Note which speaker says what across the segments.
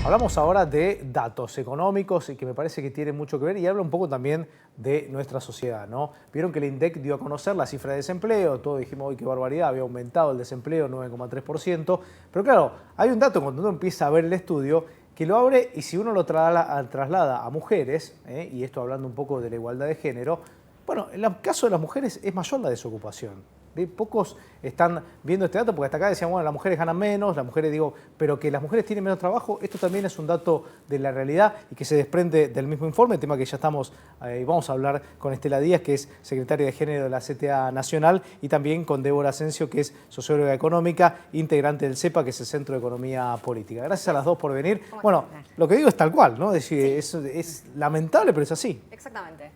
Speaker 1: Hablamos ahora de datos económicos y que me parece que tienen mucho que ver y habla un poco también de nuestra sociedad, ¿no? Vieron que el INDEC dio a conocer la cifra de desempleo, todos dijimos, uy, qué barbaridad, había aumentado el desempleo 9,3%, pero claro, hay un dato cuando uno empieza a ver el estudio que lo abre y si uno lo traslada a mujeres, y esto hablando un poco de la igualdad de género, bueno, en el caso de las mujeres es mayor la desocupación. Pocos están viendo este dato porque hasta acá decían, bueno, las mujeres ganan menos, las mujeres digo, pero que las mujeres tienen menos trabajo, esto también es un dato de la realidad y que se desprende del mismo informe, tema que ya estamos, vamos a hablar con Estela Díaz, que es secretaria de Género de la CTA Nacional, y también con Débora Asensio, que es socióloga económica, integrante del CEPA, que es el Centro de Economía Política. Gracias a las dos por venir. Bueno, lo que digo es tal cual, ¿no? Es decir, es lamentable, pero es así.
Speaker 2: Exactamente.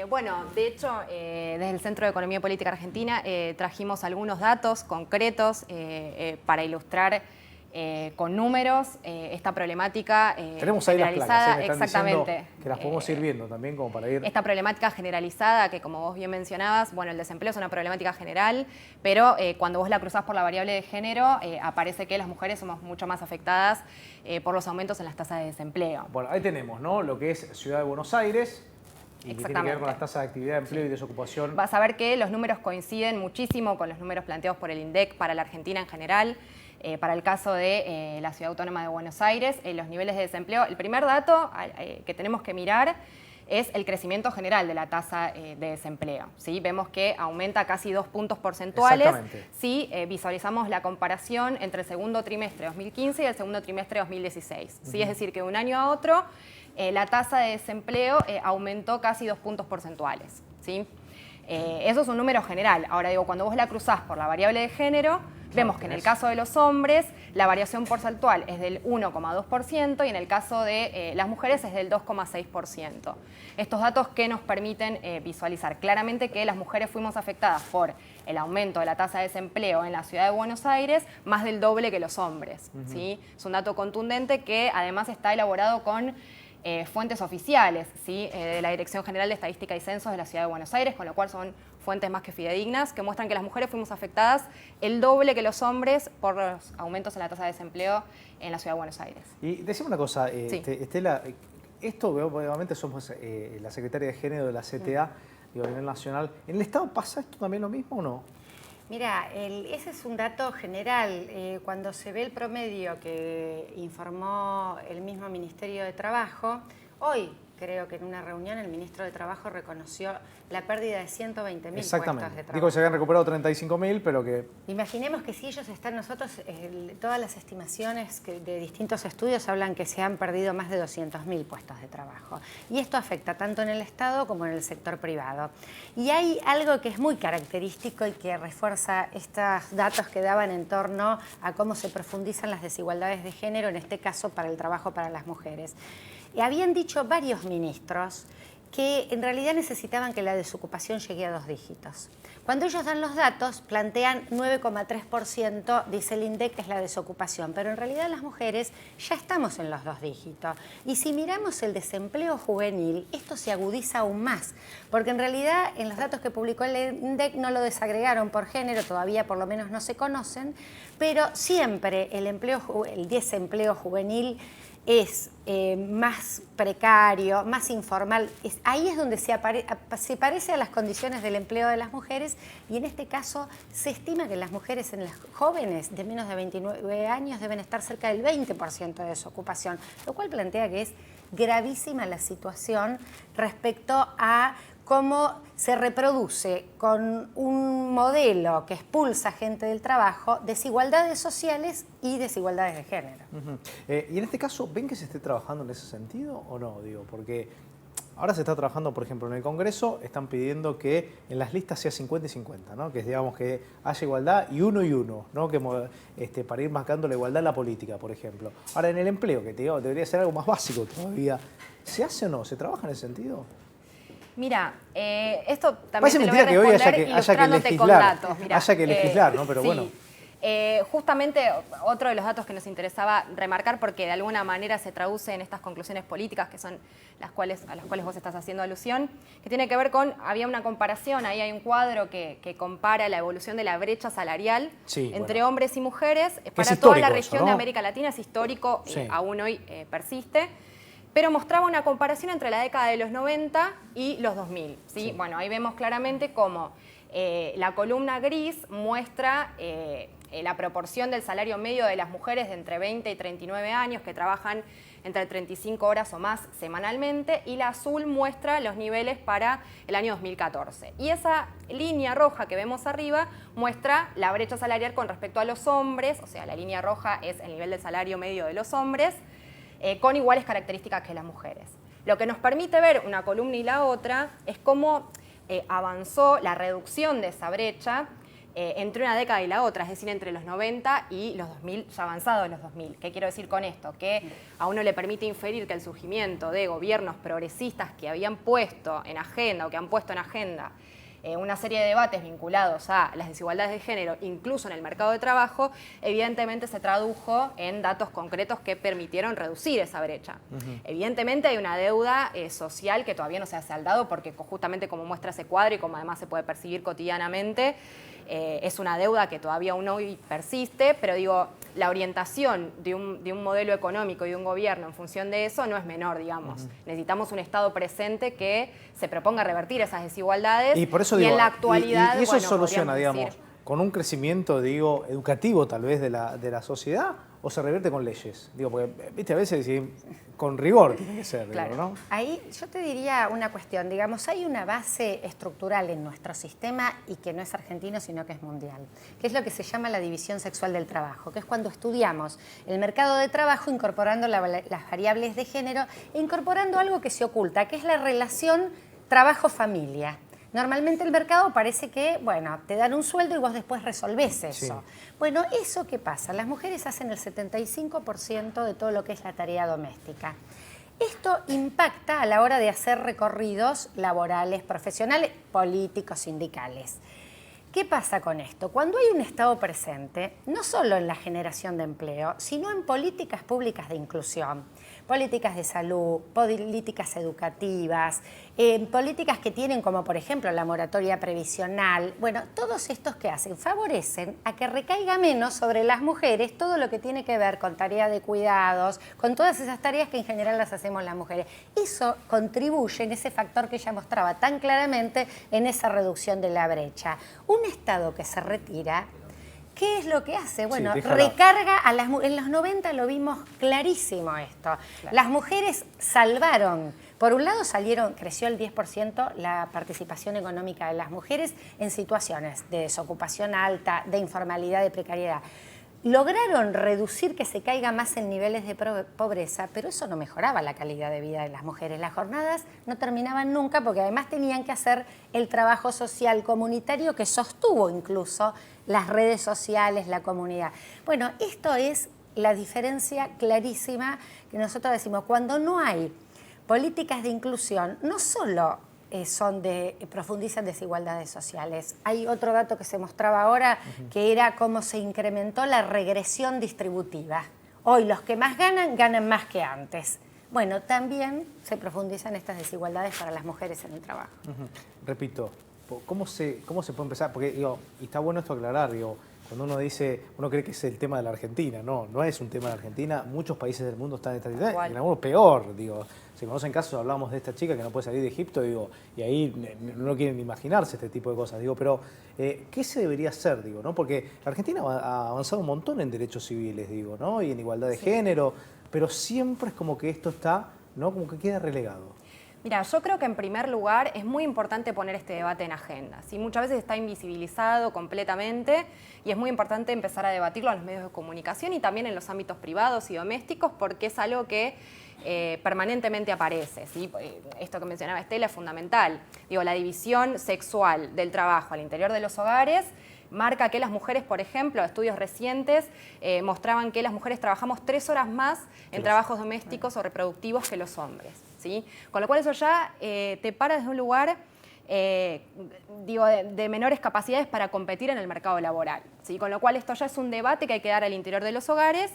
Speaker 2: Bueno, de hecho, desde el Centro de Economía Política Argentina trajimos algunos datos concretos para ilustrar con números esta problemática
Speaker 1: Tenemos ahí las placas, me están
Speaker 2: exactamente.
Speaker 1: Que las podemos ir viendo también como para ir...
Speaker 2: Esta problemática generalizada que, como vos bien mencionabas, bueno, el desempleo es una problemática general, pero cuando vos la cruzás por la variable de género, aparece que las mujeres somos mucho más afectadas por los aumentos en las tasas de desempleo.
Speaker 1: Bueno, ahí tenemos, ¿no? Lo que es Ciudad de Buenos Aires, y que tiene que ver con las tasas de actividad, empleo y desocupación.
Speaker 2: Vas a ver que los números coinciden muchísimo con los números planteados por el INDEC para la Argentina en general. Para el caso de la Ciudad Autónoma de Buenos Aires, los niveles de desempleo, el primer dato que tenemos que mirar es el crecimiento general de la tasa de desempleo. ¿Sí? Vemos que aumenta casi 2 puntos porcentuales si visualizamos la comparación entre el segundo trimestre de 2015 y el segundo trimestre de 2016. ¿Sí? Es decir, que de un año a otro la tasa de desempleo aumentó casi 2 puntos porcentuales. ¿Sí? Eso es un número general. Ahora digo, cuando vos la cruzás por la variable de género, vemos que en el caso de los hombres la variación porcentual es del 1,2% y en el caso de las mujeres es del 2,6%. Estos datos que nos permiten visualizar claramente que las mujeres fuimos afectadas por el aumento de la tasa de desempleo en la ciudad de Buenos Aires más del doble que los hombres. ¿Sí? Es un dato contundente que además está elaborado con fuentes oficiales, ¿sí? De la Dirección General de Estadística y Censos de la Ciudad de Buenos Aires, con lo cual son fuentes más que fidedignas, que muestran que las mujeres fuimos afectadas el doble que los hombres por los aumentos en la tasa de desempleo en la Ciudad de Buenos Aires.
Speaker 1: Y decime una cosa,
Speaker 2: Sí.
Speaker 1: Estela, esto obviamente somos la secretaria de Género de la CTA, digo, a nivel nacional. ¿En el Estado pasa esto también lo mismo o no?
Speaker 3: Mira, ese es un dato general. Cuando se ve el promedio que informó el mismo Ministerio de Trabajo, hoy creo que en una reunión el ministro de Trabajo reconoció la pérdida de 120.000 puestos de trabajo.
Speaker 1: Digo que se habían recuperado 35.000, pero que...
Speaker 3: Imaginemos que si ellos están, nosotros, todas las estimaciones de distintos estudios hablan que se han perdido más de 200.000 puestos de trabajo. Y esto afecta tanto en el Estado como en el sector privado. Y hay algo que es muy característico y que refuerza estos datos que daban en torno a cómo se profundizan las desigualdades de género, en este caso para el trabajo para las mujeres. Habían dicho varios ministros que en realidad necesitaban que la desocupación llegue a 2 dígitos. Cuando ellos dan los datos, plantean 9,3%, dice el INDEC, que es la desocupación, pero en realidad las mujeres ya estamos en los 2 dígitos. Y si miramos el desempleo juvenil, esto se agudiza aún más, porque en realidad en los datos que publicó el INDEC no lo desagregaron por género, todavía por lo menos no se conocen, pero siempre el desempleo juvenil es más precario, más informal. Ahí es donde se parece a las condiciones del empleo de las mujeres y en este caso se estima que las mujeres en las jóvenes de menos de 29 años deben estar cerca del 20% de desocupación, lo cual plantea que es gravísima la situación respecto a cómo se reproduce con un modelo que expulsa gente del trabajo, desigualdades sociales y desigualdades de género.
Speaker 1: Y en este caso, ¿ven que se esté trabajando en ese sentido o no? Digo, porque ahora se está trabajando, por ejemplo, en el Congreso, están pidiendo que en las listas sea 50 y 50, ¿no? Que digamos que haya igualdad y uno, ¿no? Que, para ir marcando la igualdad en la política, por ejemplo. Ahora, en el empleo, que te digo, debería ser algo más básico todavía, ¿se hace o no? ¿Se trabaja en ese sentido?
Speaker 2: Mira, esto también
Speaker 1: parece
Speaker 2: te lo voy a
Speaker 1: mentira que hoy
Speaker 2: responder
Speaker 1: haya que
Speaker 2: ilustrándote con
Speaker 1: legislar,
Speaker 2: datos. Mirá,
Speaker 1: haya que legislar, ¿no? Pero
Speaker 2: sí.
Speaker 1: bueno.
Speaker 2: Justamente otro de los datos que nos interesaba remarcar, porque de alguna manera se traduce en estas conclusiones políticas que son a las cuales vos estás haciendo alusión, que tiene que ver con, había una comparación, ahí hay un cuadro que compara la evolución de la brecha salarial entre hombres y mujeres para toda la región de América Latina, es histórico, aún hoy persiste. Pero mostraba una comparación entre la década de los 90 y los 2000. ¿Sí? Bueno, ahí vemos claramente cómo la columna gris muestra la proporción del salario medio de las mujeres de entre 20 y 39 años que trabajan entre 35 horas o más semanalmente, y la azul muestra los niveles para el año 2014. Y esa línea roja que vemos arriba muestra la brecha salarial con respecto a los hombres, o sea, la línea roja es el nivel del salario medio de los hombres, con iguales características que las mujeres. Lo que nos permite ver una columna y la otra es cómo avanzó la reducción de esa brecha entre una década y la otra, es decir, entre los 90 y los 2000, ya avanzados los 2000. ¿Qué quiero decir con esto? Que a uno le permite inferir que el surgimiento de gobiernos progresistas que habían puesto en agenda o que han puesto en agenda una serie de debates vinculados a las desigualdades de género, incluso en el mercado de trabajo, evidentemente se tradujo en datos concretos que permitieron reducir esa brecha. Evidentemente hay una deuda social que todavía no se ha saldado, porque justamente como muestra ese cuadro y como además se puede percibir cotidianamente, es una deuda que todavía aún hoy persiste, pero digo, la orientación de un modelo económico y de un gobierno en función de eso no es menor, digamos. Necesitamos un Estado presente que se proponga revertir esas desigualdades,
Speaker 1: y por eso digo,
Speaker 2: en la actualidad,
Speaker 1: y eso
Speaker 2: bueno,
Speaker 1: soluciona, digamos, con un crecimiento, digo, educativo tal vez de la sociedad, o se revierte con leyes. Digo, porque, viste, a veces con rigor tiene que ser,
Speaker 3: claro.
Speaker 1: Digo, ¿no?
Speaker 3: Ahí yo te diría una cuestión, digamos, hay una base estructural en nuestro sistema y que no es argentino, sino que es mundial, que es lo que se llama la división sexual del trabajo, que es cuando estudiamos el mercado de trabajo incorporando las variables de género e incorporando algo que se oculta, que es la relación trabajo-familia. Normalmente el mercado parece que, bueno, te dan un sueldo y vos después resolvés eso. Sí. Bueno, ¿eso qué pasa? Las mujeres hacen el 75% de todo lo que es la tarea doméstica. Esto impacta a la hora de hacer recorridos laborales, profesionales, políticos, sindicales. ¿Qué pasa con esto? Cuando hay un Estado presente, no solo en la generación de empleo, sino en políticas públicas de inclusión, políticas de salud, políticas educativas, políticas que tienen como por ejemplo la moratoria previsional, bueno, todos estos que hacen favorecen a que recaiga menos sobre las mujeres todo lo que tiene que ver con tarea de cuidados, con todas esas tareas que en general las hacemos las mujeres. Eso contribuye en ese factor que ella mostraba tan claramente en esa reducción de la brecha. Un Estado que se retira, ¿qué es lo que hace? Bueno, recarga a las mujeres. En los 90 lo vimos clarísimo esto. Claro. Las mujeres salvaron. Por un lado creció el 10% la participación económica de las mujeres en situaciones de desocupación alta, de informalidad, de precariedad. Lograron reducir que se caiga más en niveles de pobreza, pero eso no mejoraba la calidad de vida de las mujeres. Las jornadas no terminaban nunca porque además tenían que hacer el trabajo social comunitario que sostuvo incluso las redes sociales, la comunidad. Bueno, esto es la diferencia clarísima que nosotros decimos. Cuando no hay políticas de inclusión, no solo profundizan desigualdades sociales. Hay otro dato que se mostraba ahora, que era cómo se incrementó la regresión distributiva. Hoy los que más ganan más que antes. Bueno, también se profundizan estas desigualdades para las mujeres en el trabajo.
Speaker 1: Repito, ¿cómo se puede empezar? Porque digo, y está bueno esto aclarar, digo, cuando uno dice, uno cree que es el tema de la Argentina, no es un tema de la Argentina, muchos países del mundo están en esta situación, en algunos peor, digo, se conocen casos, hablamos de esta chica que no puede salir de Egipto, digo, y ahí no quieren imaginarse este tipo de cosas, digo, pero ¿qué se debería hacer, digo, no? Porque la Argentina ha avanzado un montón en derechos civiles, digo, ¿no? Y en igualdad de género, pero siempre es como que esto está, ¿no? Como que queda relegado.
Speaker 2: Mira, yo creo que en primer lugar es muy importante poner este debate en agenda. ¿Sí? Muchas veces está invisibilizado completamente y es muy importante empezar a debatirlo en los medios de comunicación y también en los ámbitos privados y domésticos, porque es algo que permanentemente aparece. ¿Sí? Esto que mencionaba Estela es fundamental. Digo, la división sexual del trabajo al interior de los hogares marca que las mujeres, por ejemplo, estudios recientes mostraban que las mujeres trabajamos 3 horas más en trabajos domésticos o reproductivos que los hombres. ¿Sí? Con lo cual eso ya te para desde un lugar de menores capacidades para competir en el mercado laboral, ¿sí? Con lo cual esto ya es un debate que hay que dar al interior de los hogares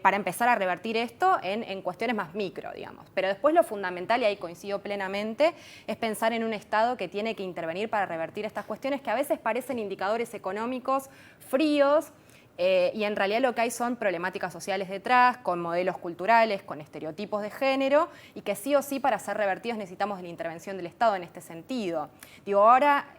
Speaker 2: para empezar a revertir esto en cuestiones más micro, digamos. Pero después lo fundamental, y ahí coincido plenamente, es pensar en un Estado que tiene que intervenir para revertir estas cuestiones que a veces parecen indicadores económicos fríos, y en realidad lo que hay son problemáticas sociales detrás, con modelos culturales, con estereotipos de género, y que sí o sí para ser revertidos necesitamos de la intervención del Estado en este sentido. Digo, ahora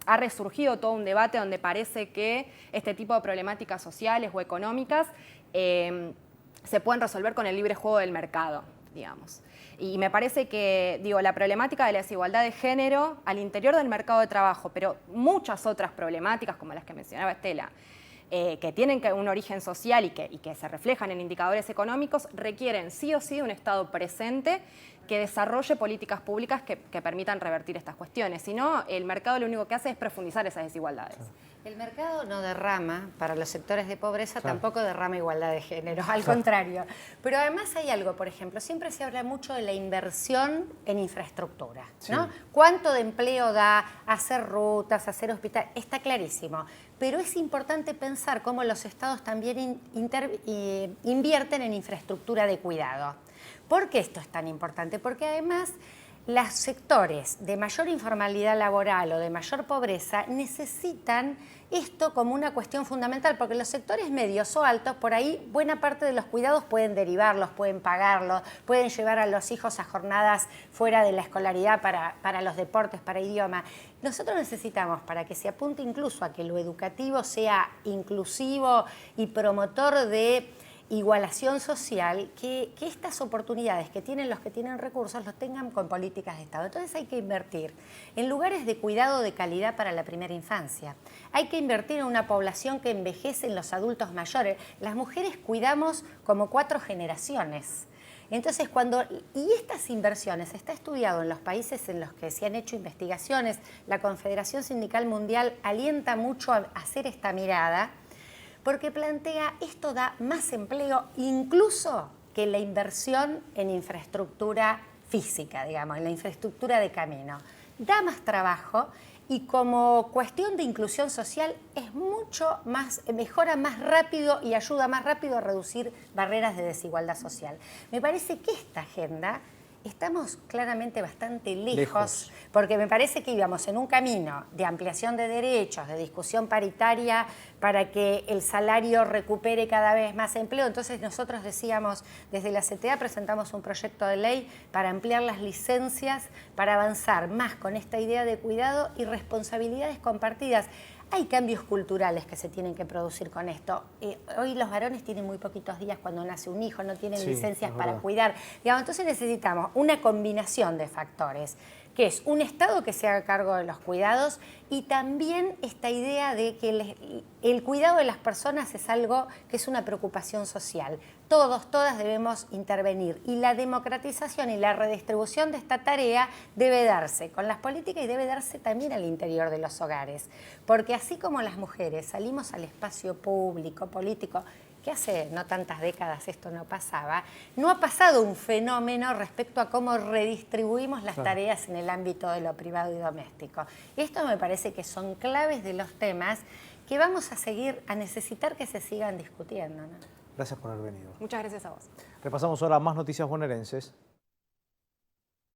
Speaker 2: ha resurgido todo un debate donde parece que este tipo de problemáticas sociales o económicas se pueden resolver con el libre juego del mercado, digamos. Y me parece que, la problemática de la desigualdad de género al interior del mercado de trabajo, pero muchas otras problemáticas como las que mencionaba Estela, que tienen un origen social y que se reflejan en indicadores económicos, requieren sí o sí de un Estado presente que desarrolle políticas públicas que permitan revertir estas cuestiones. Si no, el mercado lo único que hace es profundizar esas desigualdades.
Speaker 3: El mercado no derrama, para los sectores de pobreza, tampoco derrama igualdad de género, al contrario. Pero además hay algo, por ejemplo, siempre se habla mucho de la inversión en infraestructura, ¿no? Sí. ¿Cuánto de empleo da hacer rutas, hacer hospitales? Está clarísimo. Pero es importante pensar cómo los estados también invierten en infraestructura de cuidado. ¿Por qué esto es tan importante? Porque además los sectores de mayor informalidad laboral o de mayor pobreza necesitan esto como una cuestión fundamental, porque los sectores medios o altos, por ahí buena parte de los cuidados pueden derivarlos, pueden pagarlos, pueden llevar a los hijos a jornadas fuera de la escolaridad para los deportes, para idioma. Nosotros necesitamos, para que se apunte incluso a que lo educativo sea inclusivo y promotor de igualación social, que estas oportunidades que tienen los que tienen recursos los tengan con políticas de Estado. Entonces hay que invertir en lugares de cuidado de calidad para la primera infancia. Hay que invertir en una población que envejece en los adultos mayores. Las mujeres cuidamos como 4 generaciones. Entonces, y estas inversiones, está estudiado en los países en los que se han hecho investigaciones, la Confederación Sindical Mundial alienta mucho a hacer esta mirada, porque plantea esto da más empleo incluso que la inversión en infraestructura física, digamos, en la infraestructura de camino. Da más trabajo y como cuestión de inclusión social es mucho más, mejora más rápido y ayuda más rápido a reducir barreras de desigualdad social. Me parece que esta agenda estamos claramente bastante lejos, porque me parece que íbamos en un camino de ampliación de derechos, de discusión paritaria para que el salario recupere cada vez más empleo. Entonces nosotros decíamos, desde la CTA presentamos un proyecto de ley para ampliar las licencias, para avanzar más con esta idea de cuidado y responsabilidades compartidas. Hay cambios culturales que se tienen que producir con esto. Hoy los varones tienen muy poquitos días cuando nace un hijo, no tienen licencias para cuidar. Digamos, entonces necesitamos una combinación de factores, que es un Estado que se haga cargo de los cuidados y también esta idea de que el cuidado de las personas es algo que es una preocupación social. Todos, todas debemos intervenir y la democratización y la redistribución de esta tarea debe darse con las políticas y debe darse también al interior de los hogares. Porque así como las mujeres salimos al espacio público, político, que hace no tantas décadas esto no pasaba, no ha pasado un fenómeno respecto a cómo redistribuimos las tareas en el ámbito de lo privado y doméstico. Esto me parece que son claves de los temas que vamos a necesitar que se sigan discutiendo, ¿no?
Speaker 1: Gracias por haber venido.
Speaker 2: Muchas gracias a vos.
Speaker 1: Repasamos ahora más noticias bonaerenses.